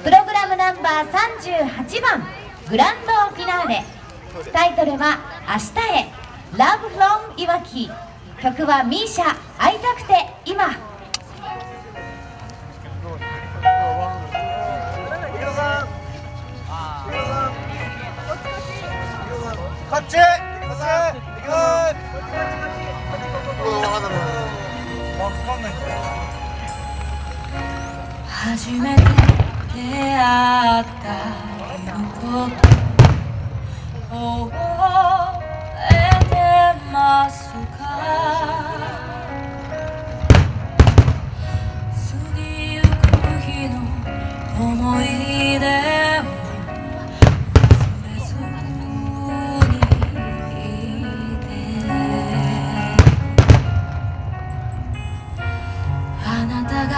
プログラムナンバー38番グランドフィナーレ。タイトルは「明日へ Love from いわき」。曲はミーシャ会いたくて今。こっち初めて出会った日のこと覚えてますか。過ぎゆく日の思い出を忘れずにいて、あなたが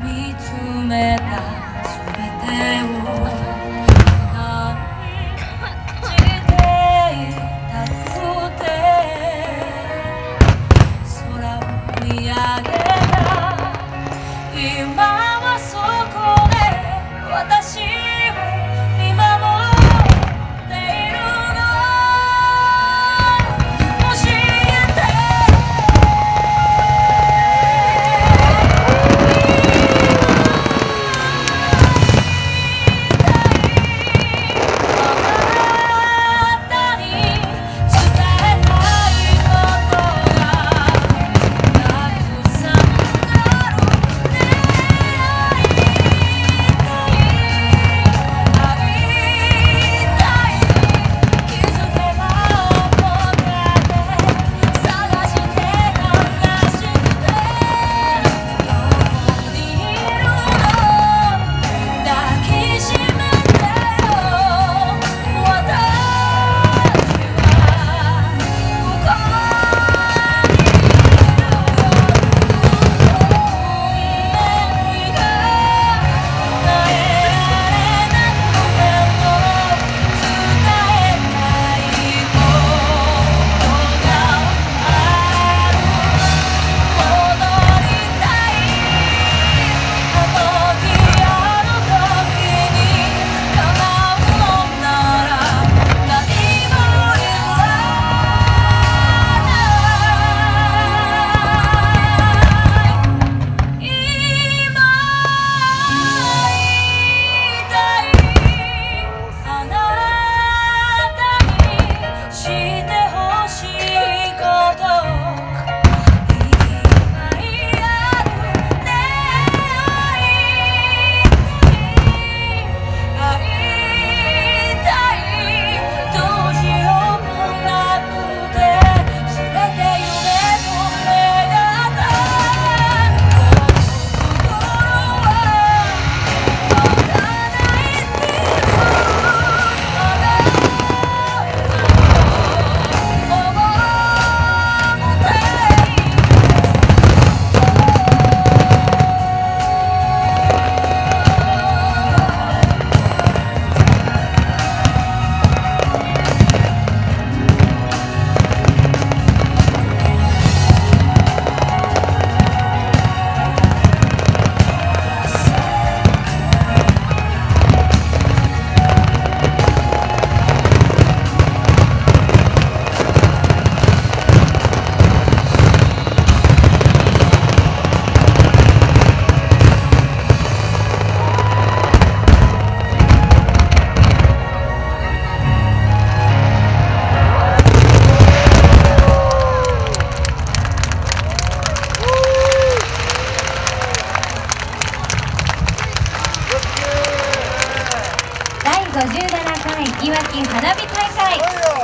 見つめたすべてを感じていたくて、空を見上げた今はそこで私を見守っているの。教えて57回いわき花火大会。